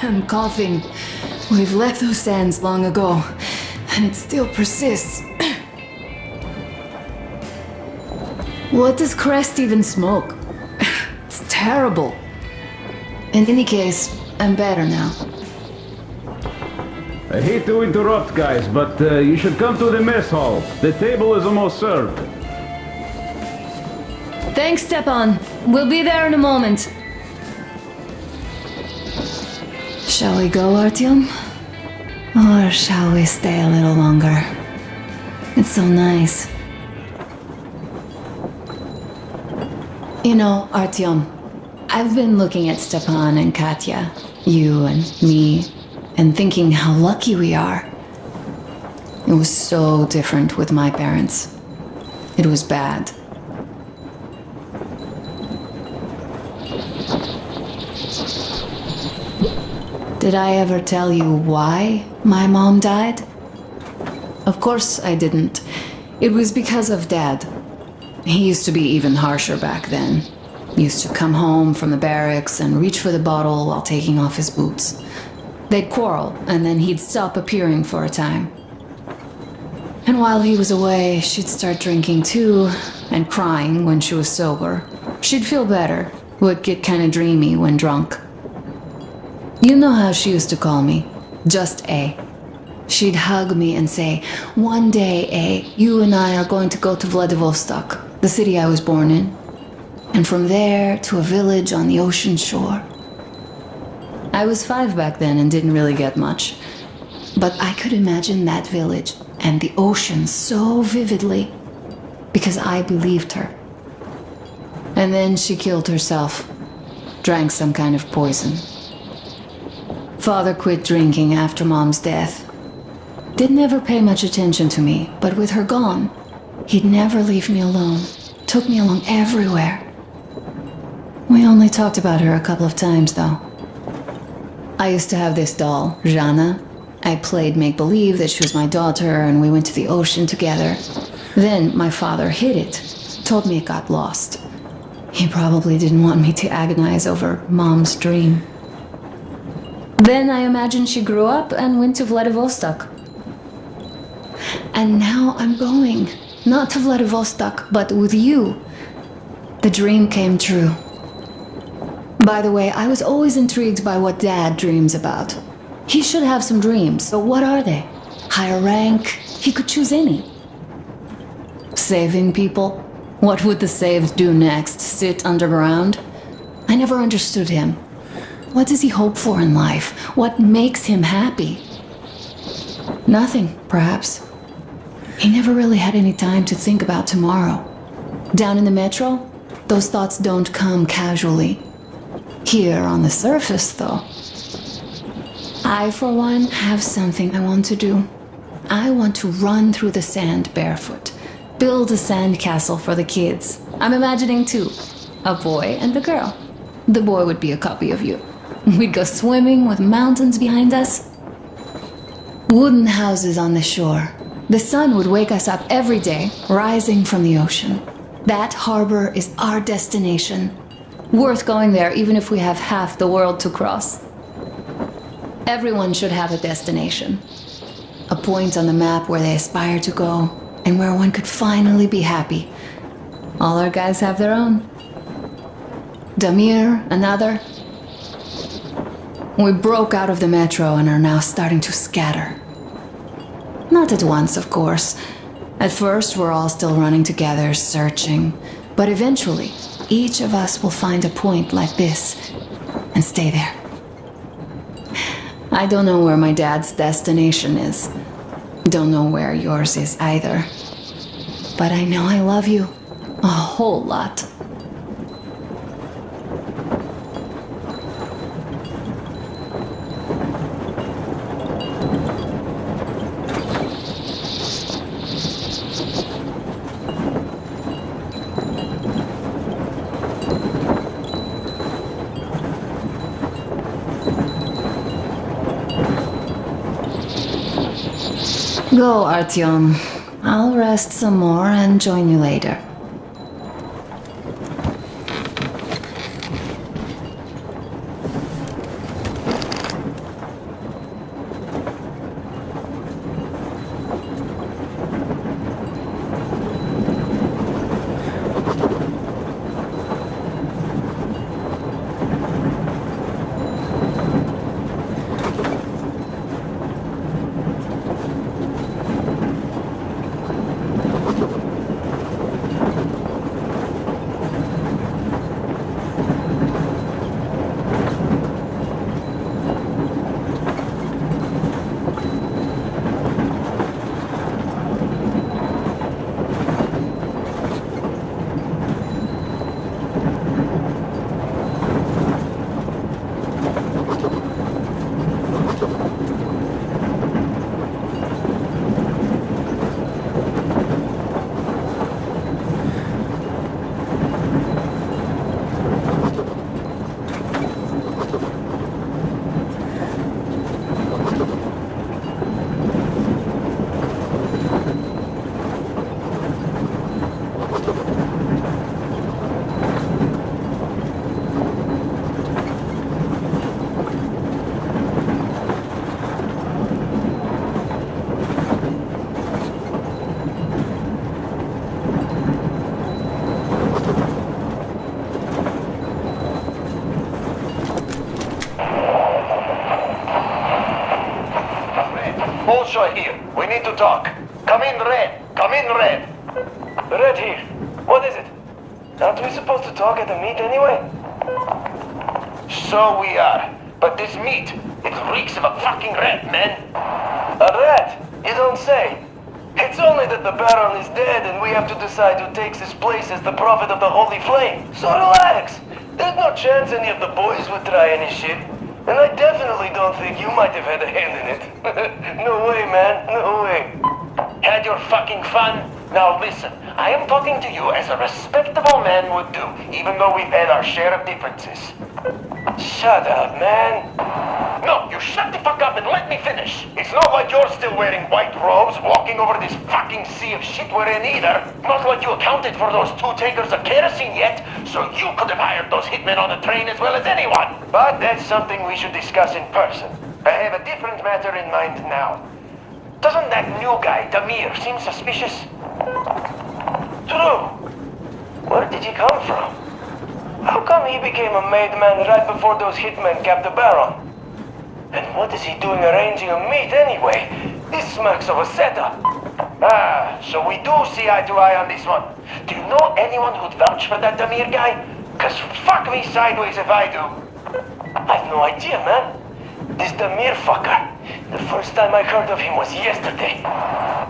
I'm coughing. We've left those sands long ago, and it still persists. What does Crest even smoke? It's terrible. In any case, I'm better now. I hate to interrupt, guys, but you should come to the mess hall. The table is almost served. Thanks, Stepan. We'll be there in a moment. Shall we go, Artyom? Or shall we stay a little longer? It's so nice. You know, Artyom, I've been looking at Stepan and Katya, you and me, and thinking how lucky we are. It was so different with my parents. It was bad. Did I ever tell you why my mom died? Of course I didn't. It was because of Dad. He used to be even harsher back then. He used to come home from the barracks and reach for the bottle while taking off his boots. They'd quarrel, and then he'd stop appearing for a time. And while he was away, she'd start drinking too, and crying when she was sober. She'd feel better, would get kinda dreamy when drunk. You know how she used to call me? Just A. She'd hug me and say, "One day, A, you and I are going to go to Vladivostok, the city I was born in. And from there to a village on the ocean shore." I was 5 back then and didn't really get much. But I could imagine that village and the ocean so vividly because I believed her. And then she killed herself, drank some kind of poison. Father quit drinking after Mom's death. Didn't ever pay much attention to me, but with her gone, he'd never leave me alone. Took me along everywhere. We only talked about her a couple of times, though. I used to have this doll, Jana. I played make-believe that she was my daughter, and we went to the ocean together. Then my father hid it, told me it got lost. He probably didn't want me to agonize over Mom's dream. Then I imagine she grew up and went to Vladivostok. And now I'm going, not to Vladivostok, but with you. The dream came true. By the way, I was always intrigued by what Dad dreams about. He should have some dreams, but what are they? Higher rank? He could choose any. Saving people? What would the saved do next? Sit underground? I never understood him. What does he hope for in life? What makes him happy? Nothing, perhaps. He never really had any time to think about tomorrow. Down in the metro, those thoughts don't come casually. Here on the surface, though. I, for one, have something I want to do. I want to run through the sand barefoot. Build a sandcastle for the kids. I'm imagining two. A boy and a girl. The boy would be a copy of you. We'd go swimming with mountains behind us. Wooden houses on the shore. The sun would wake us up every day, rising from the ocean. That harbor is our destination. Worth going there even if we have half the world to cross. Everyone should have a destination. A point on the map where they aspire to go, and where one could finally be happy. All our guys have their own. Damir, another. We broke out of the metro and are now starting to scatter. Not at once, of course. At first, we're all still running together, searching. But eventually, each of us will find a point like this and stay there. I don't know where my dad's destination is. Don't know where yours is either. But I know I love you a whole lot. Go, Artyom. I'll rest some more and join you later. Joshua here. We need to talk. Come in, Red. Come in, Red. Red here. What is it? Aren't we supposed to talk at the meet anyway? So we are. But this meat, it reeks of a fucking rat, man. A rat? You don't say. It's only that the Baron is dead and we have to decide who takes his place as the prophet of the Holy Flame. So relax. There's no chance any of the boys would try any shit. And I definitely don't think you might have had a hand in it. No way, man. No way. Had your fucking fun? Now listen, I am talking to you as a respectable man would do, even though we've had our share of differences. Shut up, man. No, you shut the fuck up and let me finish. It's not like you're still wearing white robes, walking over this fucking sea of shit we're in either. Not like you accounted for those 2 tankers of kerosene yet, so you could have hired those hitmen on the train as well as anyone. But that's something we should discuss in person. I have a different matter in mind now. Doesn't that new guy, Damir, seem suspicious? True. Where did he come from? How come he became a made man right before those hitmen capped the Baron? And what is he doing arranging a meet anyway? This smacks of a setup. Ah, so we do see eye to eye on this one. Do you know anyone who'd vouch for that Damir guy? 'Cause fuck me sideways if I do. I've no idea, man. This Damir fucker. The first time I heard of him was yesterday.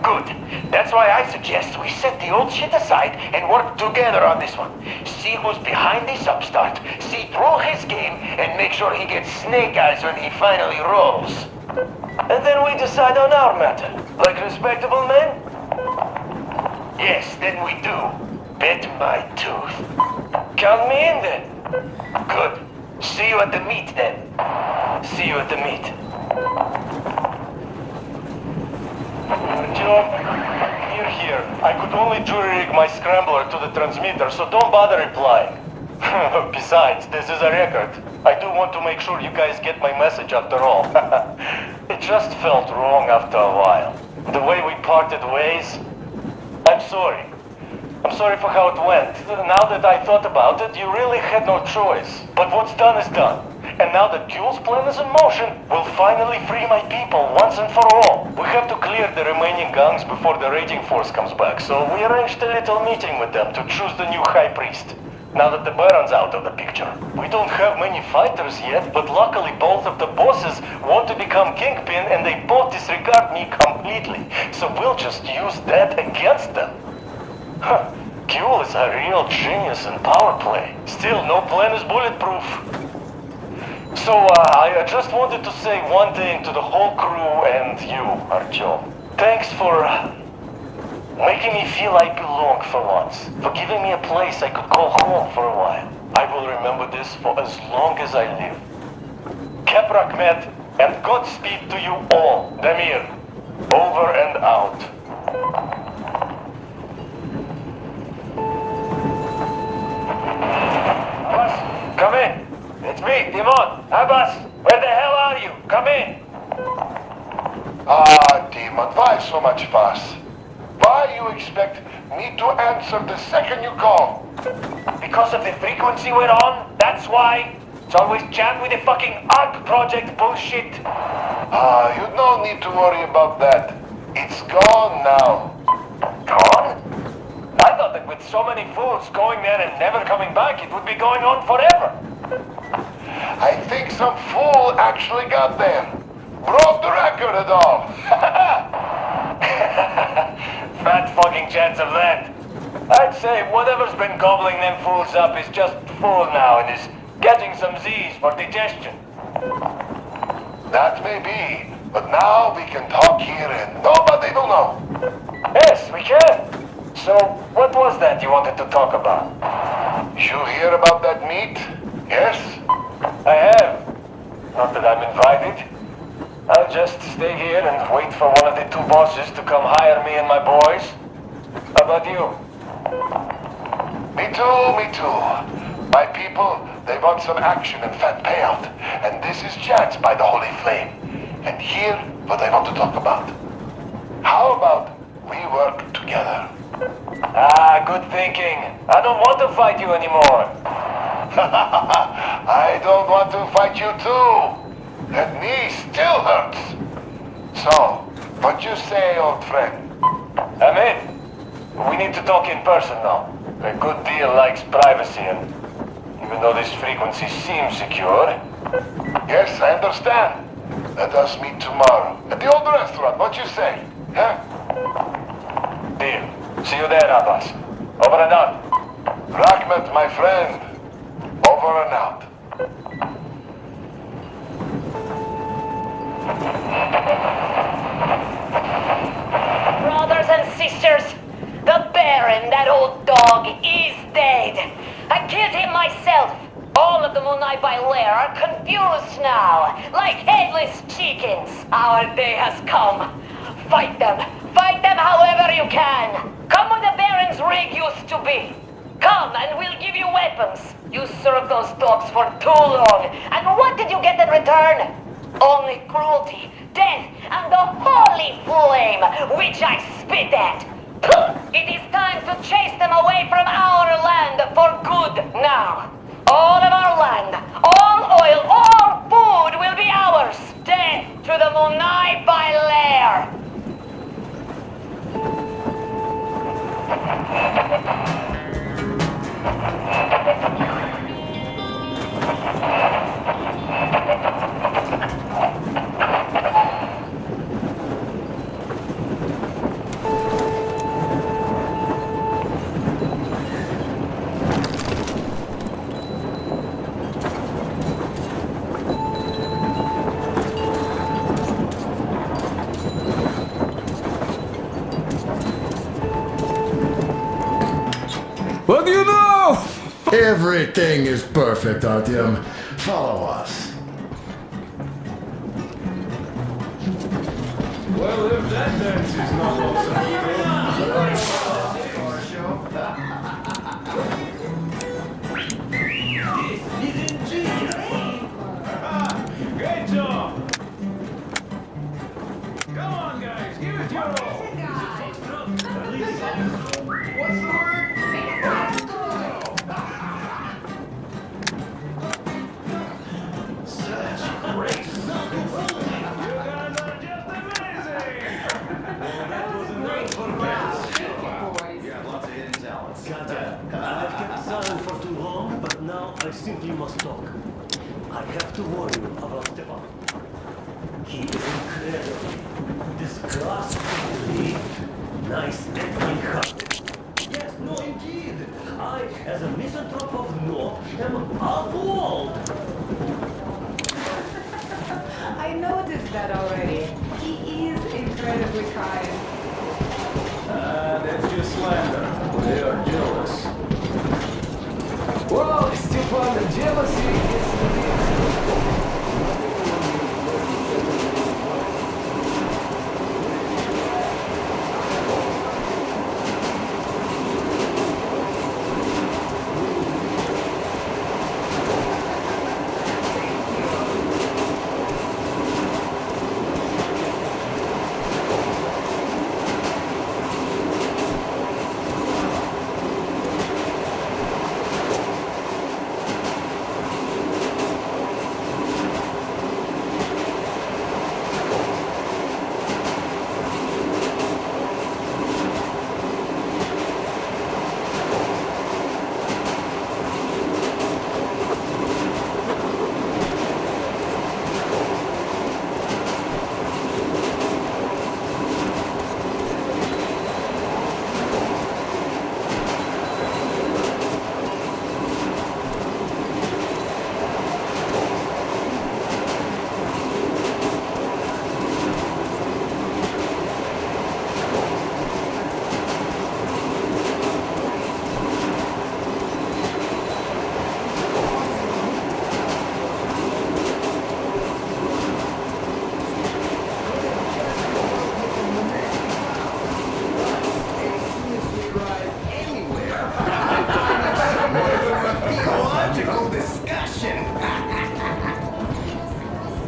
Good. That's why I suggest we set the old shit aside and work together on this one. See who's behind this upstart, see through his game, and make sure he gets snake eyes when he finally rolls. And then we decide on our matter, like respectable men? Yes, then we do. Bet my tooth. Count me in then. Good. See you at the meet then. See you at the meet. Joe, you're here. I could only jury-rig my scrambler to the transmitter, so don't bother replying. Besides, this is a record. I do want to make sure you guys get my message after all. It just felt wrong after a while. The way we parted ways. I'm sorry. I'm sorry for how it went. Now that I thought about it, you really had no choice. But what's done is done. And now that Jules' plan is in motion, we'll finally free my people once and for all. We have to clear the remaining gangs before the raiding force comes back, so we arranged a little meeting with them to choose the new high priest. Now that the Baron's out of the picture. We don't have many fighters yet, but luckily both of the bosses want to become kingpin and they both disregard me completely. So we'll just use that against them. Huh. Q is a real genius in power play. Still, no plan is bulletproof. So, I just wanted to say one thing to the whole crew and you, Artyom. Thanks for making me feel I belong for once. For giving me a place I could call home for a while. I will remember this for as long as I live. Keprak met, and Godspeed to you all. Damir, over and out. Abbas, come in. It's me, Timon. Abbas, where the hell are you? Come in. Demon, why so much fuss? Why you expect me to answer the second you call? Because of the frequency we're on? That's why? It's always jammed with the fucking ARC project bullshit. You don't need to worry about that. It's gone now. Gone? I thought that with so many fools going there and never coming back, it would be going on forever. I think some fool actually got there. Broke the record and all. Fat fucking chance of that. I'd say whatever's been gobbling them fools up is just full now and is getting some Z's for digestion. That may be, but now we can talk here and nobody will know. Yes, we can. So, what was that you wanted to talk about? You hear about that meet? Yes? I have. Not that I'm invited. I'll just stay here and wait for one of the 2 bosses to come hire me and my boys. How about you? Me too. My people, they want some action and fat payout. And this is chance by the Holy Flame. And here, what I want to talk about. How about we work together? Good thinking. I don't want to fight you anymore. I don't want to fight you too. That knee still hurts. So, What you say, old friend? I'm in. We need to talk in person now. A good deal likes privacy, and even though this frequency seems secure... Yes, I understand. Let us meet tomorrow. At the old restaurant, what you say? Huh? Deal. See you there, Abbas. Over and out. Rahmet, my friend. Over and out. Brothers and sisters, the Baron, that old dog, is dead. I killed him myself. All of the Munai by Lair are confused now, like headless chickens. Our day has come. Fight them. Fight them however you can. Come where the Baron's rig used to be. Come and we'll give you weapons. You served those dogs for too long. And what did you get in return? Only cruelty, death, and the holy flame, which I spit at. It is time to chase them away from our land for good now. All of our land, all oil, all food will be ours. Death to the Munai by Lair. What do you know? Everything is perfect, Artyom. Follow us. Well, if that dance is not also Great job! Come on, guys, give it your all! What's the word? I've kept silent for too long, but now I simply must talk. I have to warn you about Stepan. He is incredibly, disgustingly nice and kind-hearted. Yes, no, indeed. I, as a misanthrope of North, am appalled. I noticed that already. He is incredibly kind. That's just slander. They are jealous. Well, Stepan, the jealousy is to be...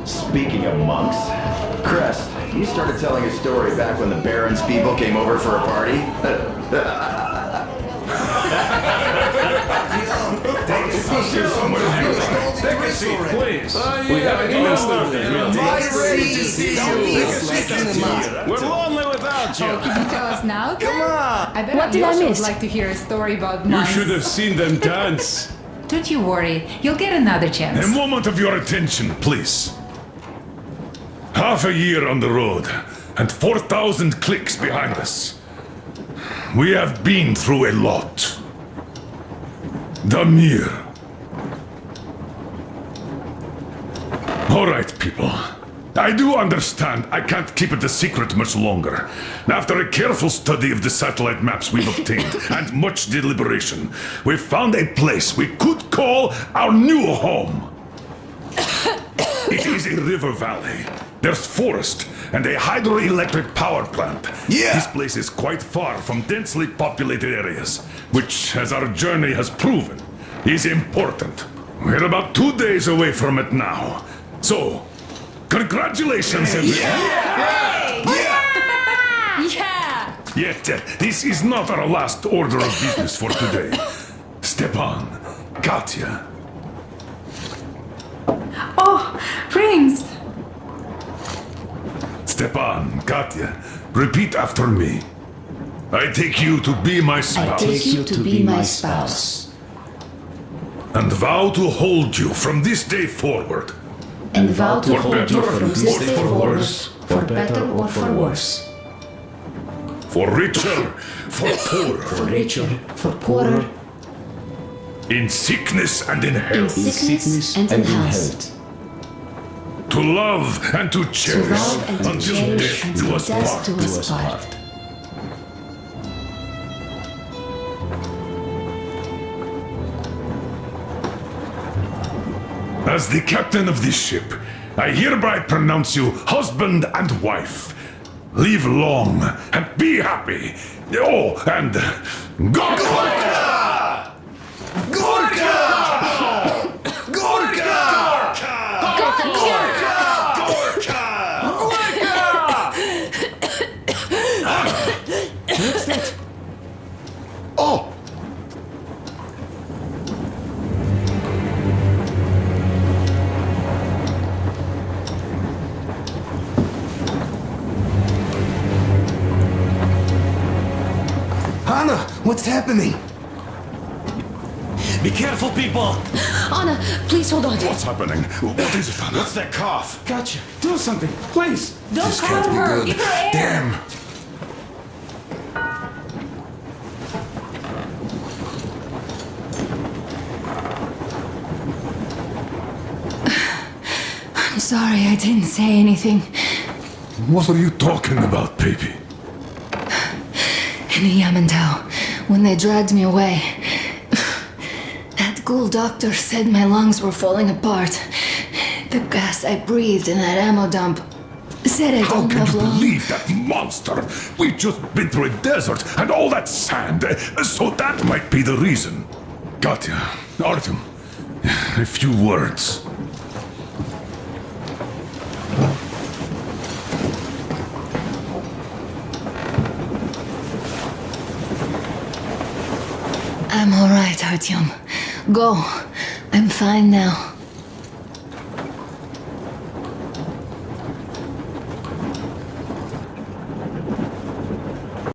Speaking of monks, Crest, you started telling a story back when the Baron's people came over for a party. Take a seat. seat, please. We haven't even started. ready to see you. We're lonely without you. Oh, can you tell us now? Come on. I bet What did I Alyosha miss? would like to hear a story about You mine. should have seen them dance. Don't you worry. You'll get another chance. A moment of your attention, please. Half a year on the road, and 4,000 clicks behind us. We have been through a lot. Damir. All right, people. I do understand I can't keep it a secret much longer. After a careful study of the satellite maps we've obtained, and much deliberation, we've found a place we could call our new home. It is a river valley. There's forest and a hydroelectric power plant. Yeah. This place is quite far from densely populated areas, which, as our journey has proven, is important. We're about 2 days away from it now. So, congratulations, everyone. Yet, this is not our last order of business for today. Stepan, Katya. Oh, Prince! Stepan, Katya, repeat after me. I take you to be my I spouse. take you to be my spouse. And vow to hold you from this day forward. And vow to For hold better you or from this day for forward, worse. for better or for worse. For richer, for poorer. For richer, for poorer, In sickness and in in health. sickness and in health. To love and to To cherish. love and to Until cherish death until do us death part. do us part. As the captain of this ship, I hereby pronounce you husband and wife. Live long and be happy. Oh, and Gorka! Gorka! Gorka! Oh! Anna, what's happening? Be careful, people! Anna, please hold on. What's happening? What is it, Anna? What's that cough? Gotcha. Do something, please. Don't call her! Give her air! Damn. I'm sorry I didn't say anything. What are you talking about, baby? In the Yamantau, when they dragged me away, that ghoul doctor said my lungs were falling apart. The gas I breathed in that ammo dump said I How don't can have you long. believe that monster? We've just been through a desert and all that sand, so that might be the reason. Katya, Artyom, a few words. I'm all right, Artyom. Go. I'm fine now.